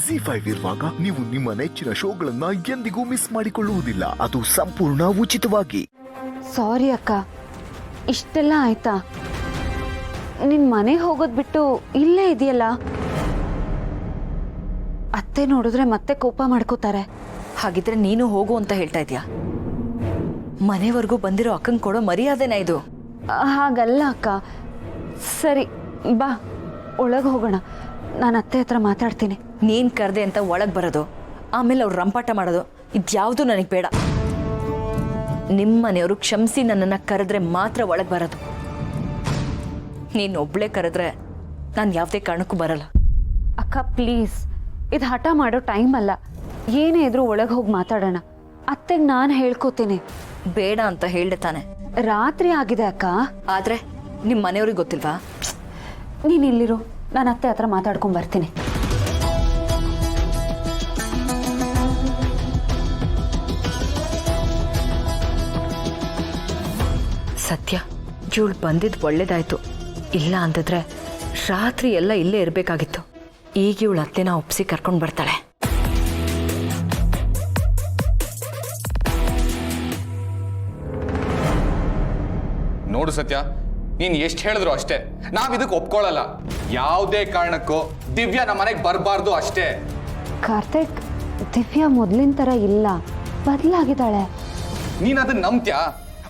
ಜಿ5 ಇರುವಾಗ ನೀವು ನಿಮ್ಮ ನೆಚ್ಚಿನ ಶೋಗಳನ್ನ ಎಂದಿಗೂ ಮಿಸ್ ಮಾಡಿಕೊಳ್ಳುವುದಿಲ್ಲ. ಅದು ಸಂಪೂರ್ಣ ಉಚಿತವಾಗಿ. ಸಾರಿ ಅಕ್ಕ, ಇಷ್ಟೆಲ್ಲ ಆಯ್ತಾ? ನಿನ್ ಮನೆಗೆ ಹೋಗೋದ್ ಬಿಟ್ಟು ಇಲ್ಲೇ ಇದೆಯಲ್ಲ. ಅತ್ತೆ ನೋಡಿದ್ರೆ ಮತ್ತೆ ಕೋಪ ಮಾಡ್ಕೋತಾರೆ. ಹಾಗಿದ್ರೆ ನೀನು ಹೋಗು ಅಂತ ಹೇಳ್ತಾ ಇದೀಯಾ? ಮನೆವರೆಗೂ ಬಂದಿರೋ ಅಕ್ಕಂಗೆ ಕೊಡೋ ಮರ್ಯಾದೆನ ಇದು? ಹಾಗಲ್ಲ ಅಕ್ಕ. ಸರಿ ಬಾ, ಒಳಗೆ ಹೋಗೋಣ. ನಾನು ಅತ್ತೆ ಹತ್ರ ಮಾತಾಡ್ತೀನಿ. ನೀನ್ ಕರೆದೆ ಅಂತ ಒಳಗೆ ಬರೋದು, ಆಮೇಲೆ ಅವ್ರು ರಂಪಾಟ ಮಾಡೋದು, ಇದ್ಯಾವುದು ನನಗೆ ಬೇಡ. ನಿಮ್ಮ ಮನೆಯವರು ಕ್ಷಮಿಸಿ ನನ್ನನ್ನು ಕರೆದ್ರೆ ಮಾತ್ರ ಒಳಗೆ ಬರೋದು. ನೀನು ಒಬ್ಳೆ ಕರೆದ್ರೆ ನಾನು ಯಾವುದೇ ಕಾರಣಕ್ಕೂ ಬರಲ್ಲ. ಅಕ್ಕ ಪ್ಲೀಸ್, ಇದು ಹಠ ಮಾಡೋ ಟೈಮ್ ಅಲ್ಲ. ಏನೇ ಇದ್ರೂ ಒಳಗೆ ಹೋಗಿ ಮಾತಾಡೋಣ. ಅತ್ತೆಗೆ ನಾನು ಹೇಳ್ಕೊತೀನಿ. ಬೇಡ ಅಂತ ಹೇಳ್ದೆ ತಾನೆ? ರಾತ್ರಿ ಆಗಿದೆ ಅಕ್ಕ. ಆದ್ರೆ ನಿಮ್ಮ ಮನೆಯವ್ರಿಗೆ ಗೊತ್ತಿಲ್ವಾ? ನೀನು ಇಲ್ಲಿರು, ನಾನು ಅತ್ತೆ ಹತ್ರ ಮಾತಾಡ್ಕೊಂಡು ಬರ್ತೀನಿ. ಸತ್ಯ, ಇವಳು ಬಂದಿದ್ದು ಒಳ್ಳೇದಾಯ್ತು. ಇಲ್ಲ ಅಂದಿದ್ರೆ ರಾತ್ರಿ ಎಲ್ಲ ಇಲ್ಲೇ ಇರಬೇಕಾಗಿತ್ತು. ಈಗ ಇವಳು ಅತ್ತೆನ ಒಪ್ಸಿ ಕರ್ಕೊಂಡು ಬರ್ತಾಳೆ. ನೋಡು ಸತ್ಯ, ನೀನ್ ಎಷ್ಟು ಹೇಳಿದ್ರು ಅಷ್ಟೇ, ನಾವ್ ಇದಕ್ಕೆ ಒಪ್ಕೊಳ್ಳಲ್ಲ. ಯಾವುದೇ ಕಾರಣಕ್ಕೂ ದಿವ್ಯಾ ನಮ್ಮ ಮನೆಗೆ ಬರಬಾರ್ದು ಅಷ್ಟೇ. ಕಾರ್ತಿಕ್, ದಿವ್ಯಾ ಮೊದ್ಲಿನ ಥರ ಇಲ್ಲ, ಬದಲಾಗಿದ್ದಾಳೆ. ನೀನ್ ಅದನ್ನ ನಂಬ್ತ್ಯಾ?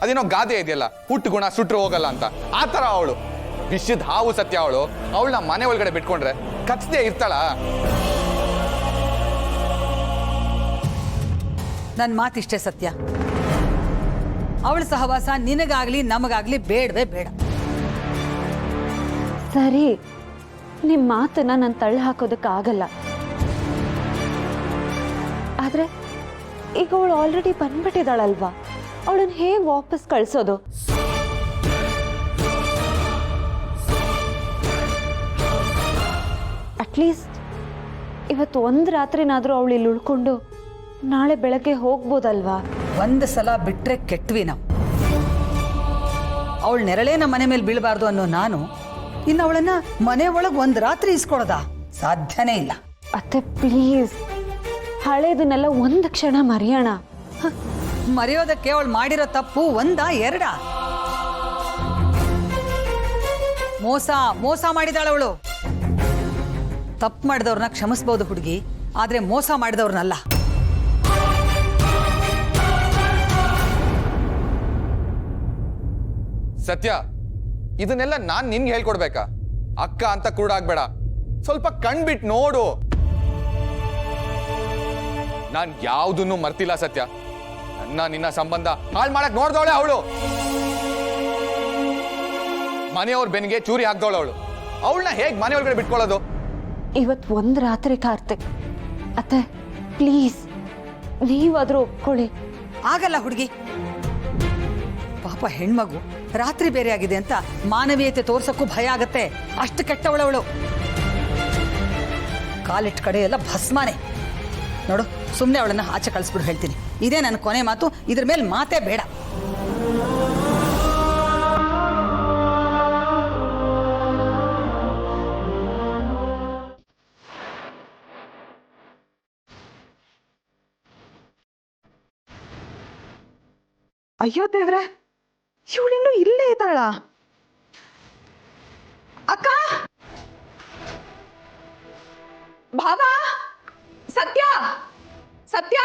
ಅದೇನೋ ಗಾದೆ ಇದೆಯಲ್ಲ, ಹುಟ್ಟು ಗುಣ ಸುಟ್ರು ಹೋಗಲ್ಲ ಅಂತ. ಆ ತರ ಅವಳು ವಿಷಯದ ಹಾವು ಸತ್ಯ. ಅವಳನ್ನ ಮನೆ ಒಳಗಡೆ ಬಿಟ್ಕೊಂಡ್ರೆ ಕಚ್ಚದೆ ಇರ್ತಾಳ? ನನ್ನ ಮಾತಿಷ್ಟೇ ಸತ್ಯ. ಅವಳ ಸಹವಾಸ ನಿನಗಾಗ್ಲಿ ನಮಗಾಗ್ಲಿ ಬೇಡವೇ ಬೇಡ. ಸರಿ, ನಿಮ್ಮ ಮಾತನ್ನ ನಾನು ತಳ್ಳಿ ಹಾಕೋದಕ್ಕಾಗಲ್ಲ. ಆದ್ರೆ ಈಗ ಅವಳು ಆಲ್ರೆಡಿ ಬಂದ್ಬಿಟ್ಟಿದ್ದಾಳಲ್ವಾ, ಅವಳನ್ನ ಹೇಗೆ ವಾಪಸ್ ಕಳ್ಸೋದು? ಅಟ್ಲೀಸ್ಟ್ ಇವತ್ತು ಒಂದು ರಾತ್ರಿನಾದ್ರೂ ಅವಳು ಇಲ್ಲಿ ಉಳ್ಕೊಂಡು ನಾಳೆ ಬೆಳಗ್ಗೆ ಹೋಗ್ಬೋದಲ್ವಾ? ಒಂದು ಸಲ ಬಿಟ್ರೆ ಕೆಟ್ವಿ ನಾವು. ಅವಳ ನೆರಳೇ ನಮ್ಮ ಮನೆ ಮೇಲೆ ಬೀಳಬಾರ್ದು ಅನ್ನೋ ನಾನು ಇನ್ನು ಅವಳನ್ನ ಮನೆ ಒಳಗೆ ಒಂದು ರಾತ್ರಿ ಇಸ್ಕೊಳೋದ? ಸಾಧ್ಯನೇ ಇಲ್ಲ. ಅತ್ತೆ ಪ್ಲೀಸ್, ಹಳೇದನ್ನೆಲ್ಲ ಒಂದು ಕ್ಷಣ ಮರೆಯೋಣ. ಮರೆಯೋದಕ್ಕೆ ಅವಳು ಮಾಡಿರೋ ತಪ್ಪು ಒಂದ ಎರಡ? ಮೋಸ ಮಾಡಿದಾಳ ಅವಳು. ತಪ್ಪು ಮಾಡಿದವ್ರನ್ನ ಕ್ಷಮಿಸ್ಬೋದು ಹುಡುಗಿ, ಆದ್ರೆ ಮೋಸ ಮಾಡಿದವ್ರನ್ನಲ್ಲ. ಸತ್ಯ, ಇದನ್ನೆಲ್ಲ ನಾನ್ ನಿನ್ಗೆ ಹೇಳ್ಕೊಡ್ಬೇಕಾ? ಅಕ್ಕ ಅಂತ ಕೂಡಾಗ್ಬೇಡ, ಸ್ವಲ್ಪ ಕಣ್ಬಿಟ್ಟು ನೋಡು. ನಾನ್ ಯಾವುದನ್ನು ಮರ್ತಿಲ್ಲ ಸತ್ಯ. ನಿನ್ನ ಸಂಬಂಧ ಹಾಳು ಮಾಡಕ್ ನೋಡ್ದವಳೆ ಅವಳು. ಮನೆಯವ್ರ ಬೆನ್ನಿಗೆ ಚೂರಿ ಹಾಕ್ದವಳು ಅವಳು. ಅವಳನ್ನ ಹೇಗ್ ಮನೆ ಒಳಗಡೆ ಬಿಟ್ಕೊಳ್ಳೋದು? ಇವತ್ತು ಒಂದು ರಾತ್ರಿ ಕಾರ್ತಿಕ್. ಅತ್ತೆ ಪ್ಲೀಸ್, ನೀವಾದ್ರೂ ಒಪ್ಕೊಳ್ಳಿ. ಆಗಲ್ಲ ಹುಡುಗಿ. ಪಾಪ ಹೆಣ್ಮಗು ರಾತ್ರಿ ಬೇರೆ ಆಗಿದೆ ಅಂತ ಮಾನವೀಯತೆ ತೋರ್ಸಕ್ಕೂ ಭಯ ಆಗತ್ತೆ. ಅಷ್ಟು ಕೆಟ್ಟವಳವಳು. ಕಾಲಿಟ್ಟ ಕಡೆ ಎಲ್ಲ ಭಸ್ಮಾನೆ. ನೋಡು, ಸುಮ್ಮನೆ ಅವಳನ್ನ ಆಚೆ ಕಳಿಸ್ಬಿಡು ಹೇಳ್ತೀನಿ. ಇದೇ ನನ್ನ ಕೊನೆ ಮಾತು, ಇದ್ರ ಮೇಲೆ ಮಾತೇ ಬೇಡ. ಅಯ್ಯೋ ದೇವ್ರೆ, ಇವಳಿನ್ನು ಇಲ್ಲೇ ಇದ್ದಾಳ? ಅಕ್ಕ, ಭಾವ, ಸತ್ಯ, ಸತ್ಯ,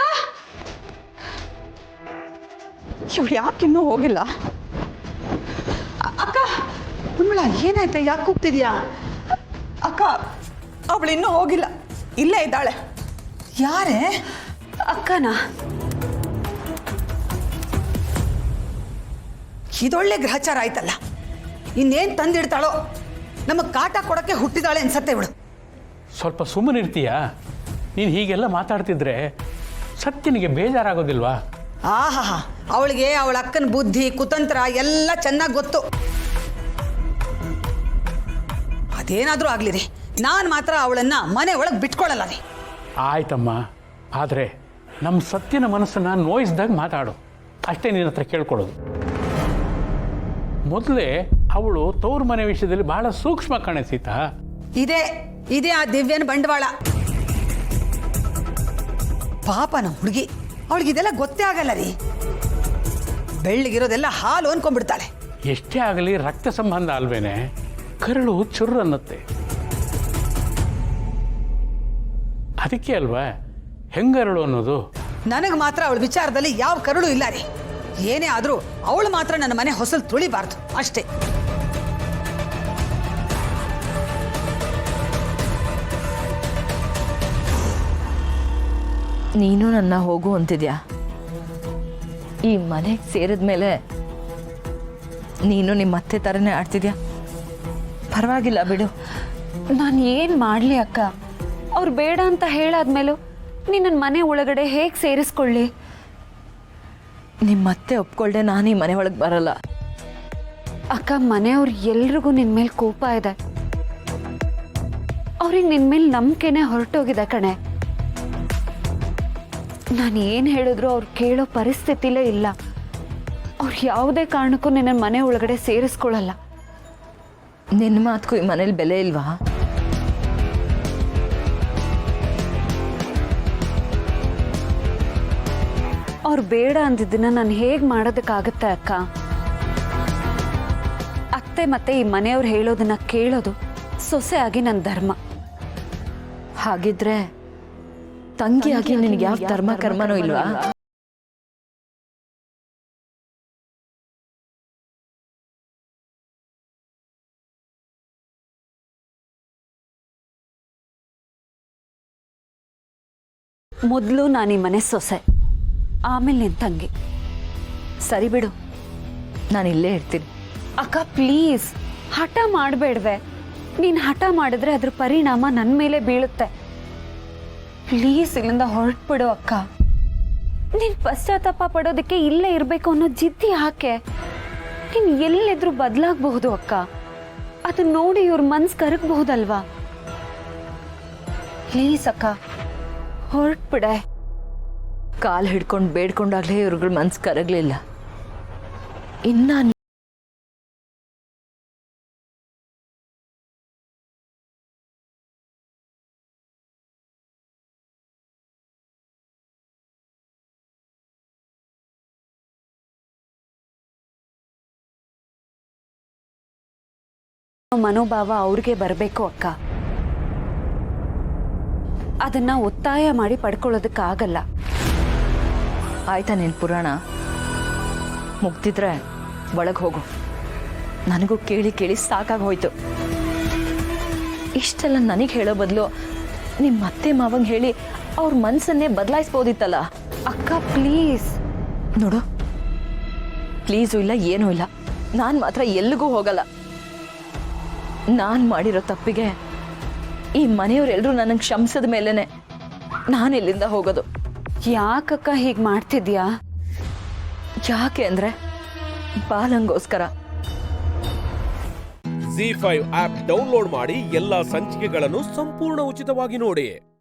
ಇವಳು ಯಾಕಿನ್ನೂ ಹೋಗಿಲ್ಲ? ಅಕ್ಕ, ಉನ್ಮಳ ಏನಾಯ್ತ? ಯಾಕೆ ಕೂಗ್ತಿದ್ಯಾ? ಅಕ್ಕ, ಅವಳಿನ್ನೂ ಹೋಗಿಲ್ಲ, ಇಲ್ಲೇ ಇದ್ದಾಳೆ. ಯಾರೇ? ಅಕ್ಕನಾ? ಇದೊಳ್ಳೆ ಗ್ರಹಚಾರ ಆಯ್ತಲ್ಲ. ಇನ್ನೇನ್ ತಂದಿಡ್ತಾಳೋ? ನಮಗೆ ಕಾಟ ಕೊಡಕ್ಕೆ ಹುಟ್ಟಿದಾಳೆ ಅನ್ಸತ್ತೆ ಇವಳು. ಸ್ವಲ್ಪ ಸುಮ್ಮನಿರ್ತೀಯಾ? ನೀನು ಹೀಗೆಲ್ಲ ಮಾತಾಡ್ತಿದ್ರೆ ಸತ್ಯನಿಗೆ ಬೇಜಾರಾಗೋದಿಲ್ವಾ? ಆಹಾ, ಅವಳಿಗೆ ಅವಳ ಅಕ್ಕನ ಬುದ್ಧಿ ಕುತಂತ್ರ ಎಲ್ಲ ಚೆನ್ನಾಗಿ ಗೊತ್ತು. ಅದೇನಾದ್ರೂ ಆಗ್ಲಿ ರೀ, ನಾನು ಮಾತ್ರ ಅವಳನ್ನ ಮನೆ ಒಳಗೆ ಬಿಟ್ಕೊಳ್ಳಲ್ಲ ರೀ. ಆಯ್ತಮ್ಮ, ಆದರೆ ನಮ್ಮ ಸತ್ಯನ ಮನಸ್ಸನ್ನು ನೋಯಿಸಿದಾಗ ಮಾತಾಡು ಅಷ್ಟೇ ನಿನ್ನ ಹತ್ರ ಕೇಳ್ಕೊಳ್ಳೋದು. ಮೊದಲೇ ಅವಳು ತವ್ರ ಮನೆ ವಿಷಯದಲ್ಲಿ ಬಹಳ ಸೂಕ್ಷ್ಮ ಕಾಣಿಸ್ತಾ. ಇದೇ ಆ ದಿವ್ಯನ ಬಂಡವಾಳ. ಪಾಪ ನಮ್ಮ ಹುಡುಗಿ, ಅವಳಿಗೆ ಇದೆಲ್ಲ ಗೊತ್ತೇ ಆಗಲ್ಲ ರೀ. ಬೆಳ್ಳಿಗಿರೋದೆಲ್ಲ ಹಾಲು ಅನ್ಕೊಂಡ್ಬಿಡ್ತಾಳೆ. ಎಷ್ಟೇ ಆಗಲಿ ರಕ್ತ ಸಂಬಂಧ ಅಲ್ವೇನೆ, ಕರಳು ಚುರ್ರು ಅನ್ನತ್ತೆ. ಅದಕ್ಕೆ ಅಲ್ವಾ ಹೆಂಗರಳು ಅನ್ನೋದು. ನನಗೆ ಮಾತ್ರ ಅವಳ ವಿಚಾರದಲ್ಲಿ ಯಾವ ಕರುಳು ಇಲ್ಲ ರೀ. ಏನೇ ಆದರೂ ಅವಳು ಮಾತ್ರ ನನ್ನ ಮನೆ ಹೊಸಲು ತುಳಿಬಾರ್ದು ಅಷ್ಟೇ. ನೀನು ನನ್ನ ಹೋಗು ಅಂತಿದ್ಯಾ? ಈ ಮನೆಗೆ ಸೇರಿದ ಮೇಲೆ ನೀನು ನಿಮ್ಮ ಅತ್ತೆ ಥರನೇ ಆಡ್ತಿದ್ಯಾ? ಪರವಾಗಿಲ್ಲ ಬಿಡು. ನಾನು ಏನು ಮಾಡಲಿ ಅಕ್ಕ? ಅವ್ರು ಬೇಡ ಅಂತ ಹೇಳಾದ್ಮೇಲೂ ನೀನು ನನ್ನ ಮನೆ ಒಳಗಡೆ ಹೇಗೆ ಸೇರಿಸ್ಕೊಳ್ಳಿ? ನಿಮ್ಮ ಅತ್ತೆ ಒಪ್ಕೊಳ್ದೆ ನಾನು ಈ ಮನೆ ಒಳಗೆ ಬರಲ್ಲ. ಅಕ್ಕ, ಮನೆಯವ್ರು ಎಲ್ರಿಗೂ ನಿನ್ನ ಮೇಲೆ ಕೋಪ ಇದೆ. ಅವ್ರಿಗೆ ನಿನ್ನ ಮೇಲೆ ನಂಬಿಕೆನೇ ಹೊರಟೋಗಿದೆ ಕಣೆ. ನಾನು ಏನು ಹೇಳಿದ್ರು ಅವ್ರು ಕೇಳೋ ಪರಿಸ್ಥಿತಿಲೇ ಇಲ್ಲ. ಅವ್ರು ಯಾವುದೇ ಕಾರಣಕ್ಕೂ ನಿನ್ನ ಮನೆ ಒಳಗಡೆ ಸೇರಿಸ್ಕೊಳ್ಳಲ್ಲ. ನಿನ್ನ ಮಾತಕ್ಕೂ ಈ ಮನೇಲಿ ಬೆಲೆ ಇಲ್ವಾ? ಅವ್ರು ಬೇಡ ಅಂದಿದ್ದನ್ನ ನಾನು ಹೇಗೆ ಮಾಡೋದಕ್ಕಾಗತ್ತೆ ಅಕ್ಕ? ಅತ್ತೆ ಮತ್ತೆ ಈ ಮನೆಯವ್ರು ಹೇಳೋದನ್ನ ಕೇಳೋದು ಸೊಸೆಯಾಗಿ ನನ್ನ ಧರ್ಮ. ಹಾಗಿದ್ರೆ ತಂಗಿಯಾಗಿ ನಿನಗೆ ಯಾವ ಧರ್ಮ ಕರ್ಮನೂ ಇಲ್ವಾ? ಮೊದಲು ನಾನು ಈ ಮನೆ ಸೊಸೆ, ಆಮೇಲೆ ನಿನ್ನ ತಂಗಿ. ಸರಿ ಬಿಡು, ನಾನು ಇಲ್ಲೇ ಇರ್ತೀನಿ. ಅಕ್ಕ ಪ್ಲೀಸ್, ಹಠ ಮಾಡಬೇಡ್ವೆ. ನೀನು ಹಠ ಮಾಡಿದ್ರೆ ಅದ್ರ ಪರಿಣಾಮ ನನ್ನ ಮೇಲೆ ಬೀಳುತ್ತೆ. ಪ್ಲೀಸ್ ಇಲ್ಲಿಂದ ಹೊರಟ್ಬಿಡು ಅಕ್ಕ. ನೀನು ಪಶ್ಚಾತ್ತಾಪ ಪಡೋದಕ್ಕೆ ಇಲ್ಲೇ ಇರಬೇಕು ಅನ್ನೋ ಜಿದ್ದಿ ಹಾಕೆ. ನೀನು ಎಲ್ಲಿದ್ರೂ ಬದಲಾಗಬಹುದು ಅಕ್ಕ. ಅದನ್ನ ನೋಡಿ ಇವ್ರ ಮನ್ಸು ಕರಗಬಹುದಲ್ವಾ? ಪ್ಲೀಸ್ ಅಕ್ಕ, ಹೊರಟ್ಬಿಡೆ. ಕಾಲು ಹಿಡ್ಕೊಂಡು ಬೇಡ್ಕೊಂಡಾಗಲೇ ಇವ್ರುಗಳ ಮನ್ಸು ಕರಗಲಿಲ್ಲ. ಇನ್ನ ಮನೋಭಾವ ಅವ್ರಿಗೆ ಬರಬೇಕು ಅಕ್ಕ. ಅದನ್ನ ಒತ್ತಾಯ ಮಾಡಿ ಪಡ್ಕೊಳ್ಳೋದಕ್ಕಾಗಲ್ಲ. ಆಯ್ತಾ ನಿನ್ನ ಪುರಾಣ? ಮುಗ್ದಿದ್ರೆ ಒಳಗೆ ಹೋಗು. ನನಗೂ ಕೇಳಿ ಕೇಳಿ ಸಾಕಾಗಿ ಹೋಯ್ತು. ಇಷ್ಟೆಲ್ಲ ನನಗೆ ಹೇಳೋ ಬದಲು ನಿಮ್ಮ ಅತ್ತೆ ಮಾವಂಗೆ ಹೇಳಿ ಅವ್ರ ಮನಸ್ಸನ್ನೇ ಬದಲಾಯಿಸ್ಬೋದಿತ್ತಲ್ಲ. ಅಕ್ಕ ಪ್ಲೀಸ್. ನೋಡು, ಪ್ಲೀಸು ಇಲ್ಲ ಏನೂ ಇಲ್ಲ. ನಾನು ಮಾತ್ರ ಎಲ್ಲಿಗೂ ಹೋಗಲ್ಲ. ನಾನು ಮಾಡಿರೋ ತಪ್ಪಿಗೆ ಈ ಮನೆಯವರೆಲ್ಲರೂ ನನಗೆ ಕ್ಷಮಿಸಿದ ಮೇಲೇ ನಾನು ಇಲ್ಲಿಂದ ಹೋಗೋದು. ಯಾಕಕ್ಕ ಹೀಗೆ ಮಾಡ್ತಿದ್ಯಾ? ಯಾಕೆ ಅಂದರೆ ಬಾಲಂಗೋಸ್ಕರ. ZEE5 ಆಪ್ ಡೌನ್ಲೋಡ್ ಮಾಡಿ ಎಲ್ಲಾ ಸಂಚಿಕೆಗಳನ್ನು ಸಂಪೂರ್ಣ ಉಚಿತವಾಗಿ ನೋಡಿ.